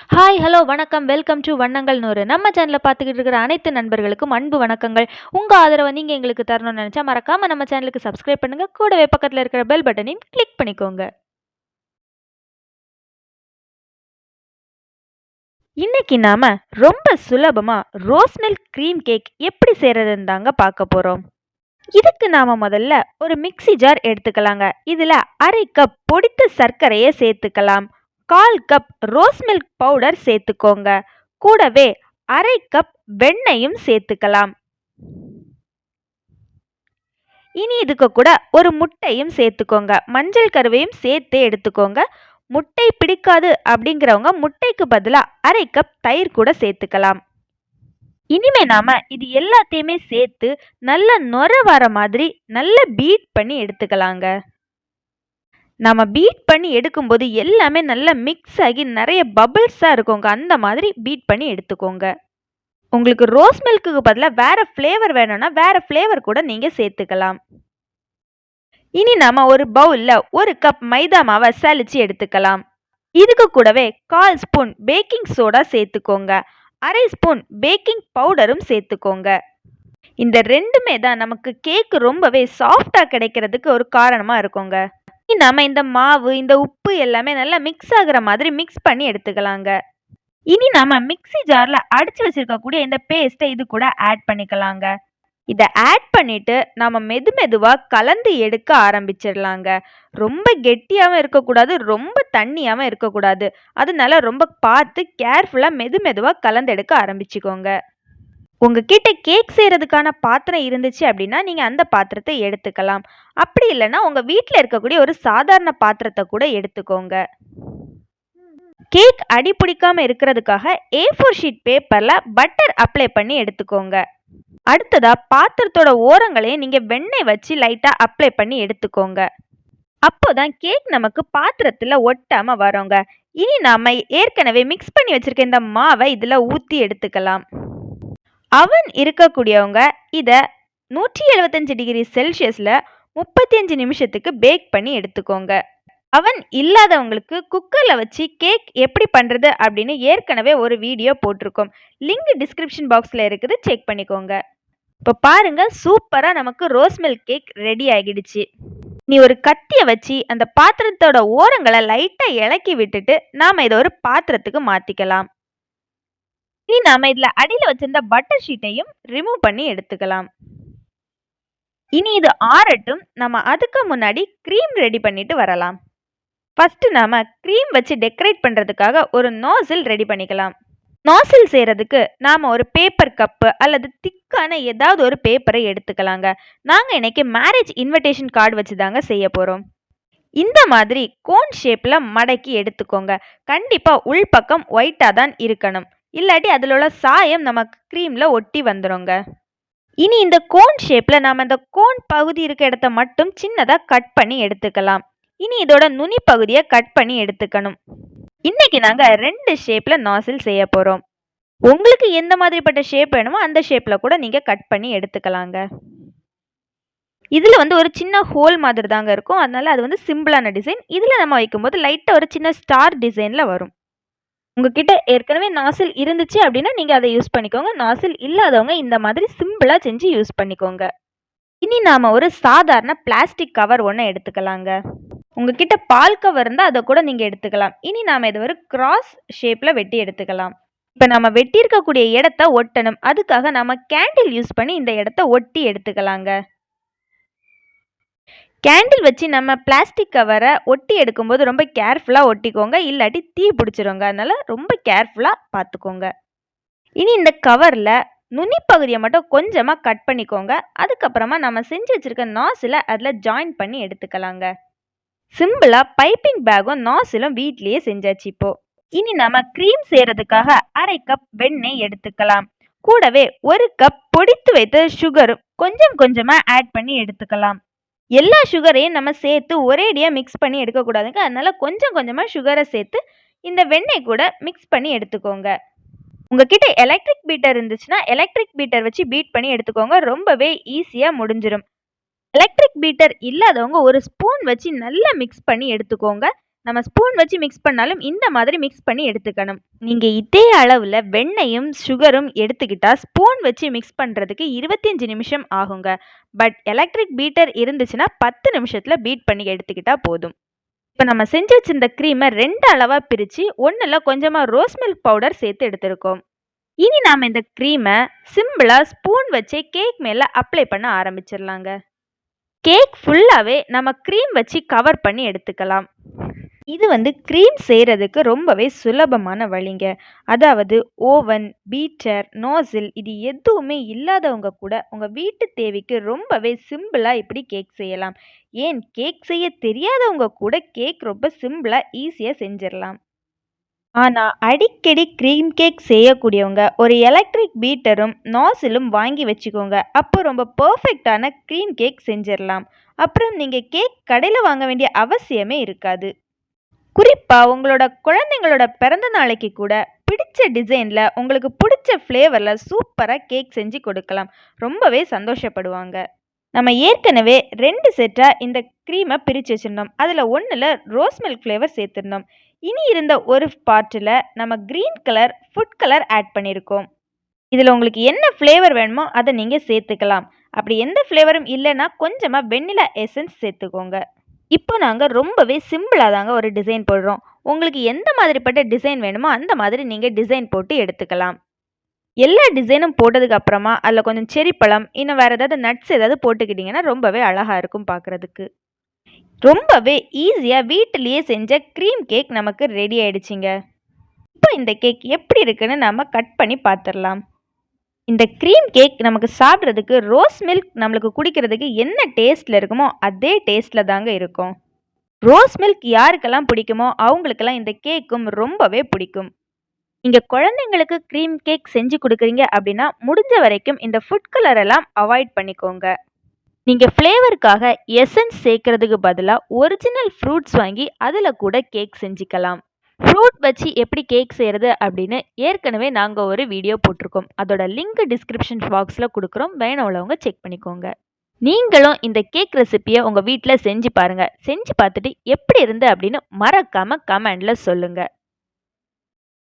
Hi, hello, வணக்கம். Welcome to வண்ணங்கள் 100. நம்ம சேனல பார்த்துக்கிட்டு இருக்கிற அனைத்து நண்பர்களுக்கும் அன்பு வணக்கங்கள். உங்க ஆதரவ நீங்க எங்களுக்கு தரணும்னு நெனச்சா, மறக்காம நம்ம சேனலுக்கு சப்ஸ்கிரைப் பண்ணுங்க. கூடவே பக்கத்துல இருக்கிற பெல் பட்டனையும் கிளிக் பண்ணிக்கோங்க. இன்னைக்கு நாம ரொம்ப சுலபமா ரோஸ் மில்க் கிரீம் கேக் எப்படி செய்றதுன்னு தாங்க பார்க்க போறோம். இதுக்கு நாம முதல்ல ஒரு மிக்ஸி ஜார் எடுத்துக்கலாங்க. இதுல 1/2 கப் பொடித்த சர்க்கரைய சேர்த்துக்கலாம். 1/4 கப் ரோஸ் மில்க் பவுடர் சேர்த்துக்கோங்க. கூடவே 1/2 கப் வெண்ணெயும் சேர்த்துக்கலாம். இனி இதுக்கு கூட ஒரு முட்டையும் சேர்த்துக்கோங்க. மஞ்சள் கருவையும் சேர்த்து எடுத்துக்கோங்க. முட்டை பிடிக்காது அப்படிங்கிறவங்க முட்டைக்கு பதிலா 1/2 கப் தயிர் கூட சேர்த்துக்கலாம். இனிமே நாம இது எல்லாத்தையுமே சேர்த்து நல்ல நொர வர மாதிரி நல்லா பீட் பண்ணி எடுத்துக்கலாங்க. நம்ம பீட் பண்ணி எடுக்கும்போது எல்லாமே நல்லா மிக்ஸ் ஆகி நிறைய பபிள்ஸா இருக்குங்க. அந்த மாதிரி பீட் பண்ணி எடுத்துக்கோங்க. உங்களுக்கு ரோஸ் மில்க்குக்கு பதிலாக வேற ஃப்ளேவர் வேணும்னா வேற ஃப்ளேவர் கூட நீங்க சேர்த்துக்கலாம். இனி நாம ஒரு பவுல்ல 1 கப் மைதா மாவை சலிச்சு எடுத்துக்கலாம். இதுக்கு கூடவே 1/4 ஸ்பூன் பேக்கிங் சோடா சேர்த்துக்கோங்க. 1/2 ஸ்பூன் பேக்கிங் பவுடரும் சேர்த்துக்கோங்க. இந்த ரெண்டுமே தான் நமக்கு கேக் ரொம்பவே சாஃப்டா கிடைக்கிறதுக்கு ஒரு காரணமா இருக்குங்க. இனி நாம இந்த மாவு, இந்த உப்பு எல்லாமே நல்லா மிக்ஸ் ஆகுற மாதிரி மிக்ஸ் பண்ணி எடுத்துக்கலாங்க. இனி நாம மிக்ஸி ஜார்ல அடிச்சு வச்சிருக்கக்கூடிய இந்த பேஸ்ட்டை இது கூட ஆட் பண்ணிக்கலாங்க. இதை ஆட் பண்ணிட்டு நாம மெதுவா கலந்து எடுக்க ஆரம்பிச்சிடலாங்க. ரொம்ப கெட்டியாவும் இருக்கக்கூடாது, ரொம்ப தண்ணியாவும் இருக்கக்கூடாது. அதனால ரொம்ப பார்த்து கேர்ஃபுல்லா மெதுவா கலந்து எடுக்க ஆரம்பிச்சுக்கோங்க. உங்ககிட்ட கேக் செய்யறதுக்கான பாத்திரம் இருந்துச்சு அப்படின்னா நீங்க அந்த பாத்திரத்தை எடுத்துக்கலாம். அப்படி இல்லைன்னா உங்க வீட்டில் இருக்கக்கூடிய ஒரு சாதாரண பாத்திரத்தை கூட எடுத்துக்கோங்க. கேக் அடி பிடிக்காம இருக்கிறதுக்காக A4 ஷீட் பேப்பர்ல பட்டர் அப்ளை பண்ணி எடுத்துக்கோங்க. அடுத்ததா பாத்திரத்தோட ஓரங்களையும் நீங்க வெண்ணெய் வச்சு லைட்டா அப்ளை பண்ணி எடுத்துக்கோங்க. அப்போதான் கேக் நமக்கு பாத்திரத்துல ஒட்டாம வரோங்க. இனி நாம ஏற்கனவே மிக்ஸ் பண்ணி வச்சிருக்க இந்த மாவை இதுல ஊத்தி எடுத்துக்கலாம். அவன் இருக்கக்கூடியவங்க இத 175 டிகிரி செல்சியஸ்ல 35 நிமிஷத்துக்கு பேக் பண்ணி எடுத்துக்கோங்க. அவன் இல்லாதவங்களுக்கு குக்கர்ல வச்சு கேக் எப்படி பண்றது அப்படின்னு ஏற்கனவே ஒரு வீடியோ போட்டிருக்கோம். லிங்க் டிஸ்கிரிப்ஷன் பாக்ஸ்ல இருக்குது, செக் பண்ணிக்கோங்க. இப்போ பாருங்க, சூப்பரா நமக்கு ரோஸ் மில்க் கேக் ரெடி ஆகிடுச்சு. நீ ஒரு கத்திய வச்சு அந்த பாத்திரத்தோட ஓரங்களை லைட்டா இலக்கி விட்டுட்டு நாம இதை ஒரு பாத்திரத்துக்கு மாத்திக்கலாம். இனி நாம இதுல அடியில வச்சிருந்த பட்டர் ஷீட்டையும் ரிமூவ் பண்ணி எடுத்துக்கலாம். இனி இது ஆறட்டும். நம்ம அதுக்கு முன்னாடி க்ரீம் ரெடி பண்ணிட்டு வரலாம். ஃபர்ஸ்ட் நாம க்ரீம் வச்சு டெக்கரேட் பண்றதுக்காக ஒரு நாசில் ரெடி பண்ணிக்கலாம். நாசில் செய்யறதுக்கு நாம ஒரு பேப்பர் கப்பு அல்லது திக்கான ஏதாவது ஒரு பேப்பரை எடுத்துக்கலாங்க. நாங்க இன்னைக்கு மேரேஜ் இன்விடேஷன் கார்டு வச்சு தாங்க செய்ய போறோம். இந்த மாதிரி கோன் ஷேப்ல மடக்கி எடுத்துக்கோங்க. கண்டிப்பா உள்பக்கம் ஒயிட்டா தான் இருக்கணும். இல்லாட்டி அதில் உள்ள சாயம் நமக்கு க்ரீம்ல ஒட்டி வந்துருங்க. இனி இந்த கோன் ஷேப்ல நாம இந்த கோன் பகுதி இருக்க இடத்த மட்டும் சின்னதா கட் பண்ணி எடுத்துக்கலாம். இனி இதோட நுனி பகுதியை கட் பண்ணி எடுத்துக்கணும். இன்னைக்கு நாங்க 2 ஷேப்ல நாசில் செய்ய போறோம். உங்களுக்கு எந்த மாதிரிப்பட்ட ஷேப் வேணுமோ அந்த ஷேப்ல கூட நீங்க கட் பண்ணி எடுத்துக்கலாங்க. இதுல ஒரு சின்ன ஹோல் மாதிரி தாங்க இருக்கும். அதனால அது சிம்பிளான டிசைன். இதுல நம்ம வைக்கும்போது லைட்டா ஒரு சின்ன ஸ்டார் டிசைன்ல வரும். உங்ககிட்ட ஏற்கனவே நாசில் இருந்துச்சு அப்படின்னா நீங்க அதை யூஸ் பண்ணிக்கோங்க. நாசில் இல்லாதவங்க இந்த மாதிரி சிம்பிளா செஞ்சு யூஸ் பண்ணிக்கோங்க. இனி நாம ஒரு சாதாரண பிளாஸ்டிக் கவர் ஒன்று எடுத்துக்கலாங்க. உங்ககிட்ட பால் கவர் இருந்தால் அதை கூட நீங்க எடுத்துக்கலாம். இனி நாம இதை ஒரு கிராஸ் ஷேப்ல வெட்டி எடுத்துக்கலாம். இப்போ நம்ம வெட்டி இருக்கக்கூடிய இடத்த ஒட்டணும். அதுக்காக நம்ம கேண்டில் யூஸ் பண்ணி இந்த இடத்த ஒட்டி எடுத்துக்கலாங்க. கேண்டில் வச்சு நம்ம பிளாஸ்டிக் கவரை ஒட்டி எடுக்கும்போது ரொம்ப கேர்ஃபுல்லாக ஒட்டிக்கோங்க. இல்லாட்டி தீ பிடிச்சிருங்க. அதனால ரொம்ப கேர்ஃபுல்லாக பார்த்துக்கோங்க. இனி இந்த கவரில் நுனி பகுதியை மட்டும் கொஞ்சமாக கட் பண்ணிக்கோங்க. அதுக்கப்புறமா நம்ம செஞ்சு வச்சிருக்க நாசிலை அதில் ஜாயின் பண்ணி எடுத்துக்கலாங்க. சிம்பிளாக பைப்பிங் பேக்கும் நாசிலும் வீட்லேயே செஞ்சாச்சு. இப்போ இனி நம்ம க்ரீம் செய்யறதுக்காக 1/2 கப் வெண்ணெய் எடுத்துக்கலாம். கூடவே 1 கப் பொடித்து வைத்த சுகரும் கொஞ்சம் கொஞ்சமாக ஆட் பண்ணி எடுத்துக்கலாம். எல்லா சுகரையும் நம்ம சேர்த்து ஒரேடியாக மிக்ஸ் பண்ணி எடுக்கக்கூடாதுங்க. அதனால கொஞ்சம் கொஞ்சமாக சுகரை சேர்த்து இந்த வெண்ணெய் கூட மிக்ஸ் பண்ணி எடுத்துக்கோங்க. உங்ககிட்ட எலக்ட்ரிக் பீட்டர் இருந்துச்சுன்னா எலக்ட்ரிக் பீட்டர் வச்சு பீட் பண்ணி எடுத்துக்கோங்க. ரொம்பவே ஈஸியாக முடிஞ்சிடும். எலக்ட்ரிக் பீட்டர் இல்லாதவங்க ஒரு ஸ்பூன் வச்சு நல்லா மிக்ஸ் பண்ணி எடுத்துக்கோங்க. நம்ம ஸ்பூன் வச்சு மிக்ஸ் பண்ணாலும் இந்த மாதிரி மிக்ஸ் பண்ணி எடுத்துக்கணும். நீங்க இதே அளவுல வெண்ணெயும் சுகரும் எடுத்துக்கிட்டா ஸ்பூன் வச்சு மிக்ஸ் பண்றதுக்கு 25 நிமிஷம் ஆகுங்க. பட் எலக்ட்ரிக் பீட்டர் இருந்துச்சுன்னா 10 நிமிஷத்துல பீட் பண்ணி எடுத்துக்கிட்டா போதும். இப்ப நம்ம செஞ்சு வச்சிருந்த கிரீமை 2 அளவா பிரிச்சு ஒண்ணுல கொஞ்சமா ரோஸ் மில்க் பவுடர் சேர்த்து எடுத்திருக்கோம். இனி நாம இந்த கிரீமை சிம்பிளா ஸ்பூன் வச்சே கேக் மேல அப்ளை பண்ண ஆரம்பிச்சிடலாங்க. கேக் ஃபுல்லாவே நம்ம கிரீம் வச்சு கவர் பண்ணி எடுத்துக்கலாம். இது கிரீம் செய்கிறதுக்கு ரொம்பவே சுலபமான வழிங்க. அதாவது ஓவன், பீட்டர், நோசில் இது எதுவுமே இல்லாதவங்க கூட உங்கள் வீட்டு தேவைக்கு ரொம்பவே சிம்பிளாக இப்படி கேக் செய்யலாம். ஏன் கேக் செய்ய தெரியாதவங்க கூட கேக் ரொம்ப சிம்பிளாக ஈஸியாக செஞ்சிடலாம். ஆனால் அடிக்கடி க்ரீம் கேக் செய்யக்கூடியவங்க ஒரு எலக்ட்ரிக் பீட்டரும் நாசிலும் வாங்கி வச்சுக்கோங்க. அப்போ ரொம்ப பர்ஃபெக்டான க்ரீம் கேக் செஞ்சிடலாம். அப்புறம் நீங்கள் கேக் கடையில் வாங்க வேண்டிய அவசியமே இருக்காது. குறிப்பாக உங்களோட குழந்தைங்களோட பிறந்த நாளைக்கு கூட பிடிச்ச டிசைனில் உங்களுக்கு பிடிச்ச ஃப்ளேவரில் சூப்பராக கேக் செஞ்சு கொடுக்கலாம். ரொம்பவே சந்தோஷப்படுவாங்க. நம்ம ஏற்கனவே 2 செட்டாக இந்த க்ரீமை பிரித்து வச்சுருந்தோம். அதில் ஒன்றில் ரோஸ் மில்க் ஃப்ளேவர் சேர்த்துருந்தோம். இனி இருந்த ஒரு பார்ட்டில் நம்ம green colour food colour add பண்ணியிருக்கோம். இதில் உங்களுக்கு என்ன ஃப்ளேவர் வேணுமோ அதை நீங்கள் சேர்த்துக்கலாம். அப்படி எந்த ஃப்ளேவரும் இல்லைன்னா கொஞ்சமாக வெண்ணிலா எசன்ஸ் சேர்த்துக்கோங்க. இப்போ நாங்கள் ரொம்பவே சிம்பிளாக தாங்க ஒரு டிசைன் போடுறோம். உங்களுக்கு எந்த மாதிரிப்பட்ட டிசைன் வேணுமோ அந்த மாதிரி நீங்கள் டிசைன் போட்டு எடுத்துக்கலாம். எல்லா டிசைனும் போட்டதுக்கு அப்புறமா அதில் கொஞ்சம் செரி பழம், இன்னும் வேறு ஏதாவது நட்ஸ் ஏதாவது போட்டுக்கிட்டிங்கன்னா ரொம்பவே அழகாக இருக்கும் பார்க்குறதுக்கு. ரொம்பவே ஈஸியாக வீட்டிலேயே செஞ்ச க்ரீம் கேக் நமக்கு ரெடி ஆயிடுச்சுங்க. இப்போ இந்த கேக் எப்படி இருக்குன்னு நம்ம கட் பண்ணி பார்த்துடலாம். இந்த க்ரீம் கேக் நமக்கு சாப்பிட்றதுக்கு ரோஸ் மில்க் நம்மளுக்கு குடிக்கிறதுக்கு என்ன டேஸ்ட்டில் இருக்குமோ அதே டேஸ்ட்டில் தாங்க இருக்கும். ரோஸ் மில்க் யாருக்கெல்லாம் பிடிக்குமோ அவங்களுக்கெல்லாம் இந்த கேக்கும் ரொம்பவே பிடிக்கும். நீங்கள் குழந்தைங்களுக்கு க்ரீம் கேக் செஞ்சு கொடுக்குறீங்க அப்படின்னா முடிஞ்ச வரைக்கும் இந்த ஃபுட் கலர் எல்லாம் அவாய்ட் பண்ணிக்கோங்க. நீங்கள் ஃப்ளேவருக்காக எசன்ஸ் சேர்க்கறதுக்கு பதிலாக ஒரிஜினல் ஃப்ரூட்ஸ் வாங்கி அதில் கூட கேக் செஞ்சுக்கலாம். ஃப்ரூட் வச்சு எப்படி கேக் செய்கிறது அப்படின்னு ஏற்கனவே நாங்கள் ஒரு வீடியோ போட்டிருக்கோம். அதோட லிங்க் டிஸ்கிரிப்ஷன் பாக்ஸில் கொடுக்குறோம், வேணும் உள்ளவங்க செக் பண்ணிக்கோங்க. நீங்களும் இந்த கேக் ரெசிபியை உங்கள் வீட்டில் செஞ்சு பாருங்கள். செஞ்சு பார்த்துட்டு எப்படி இருந்து அப்படின்னு மறக்காமல் கமெண்டில் சொல்லுங்கள்.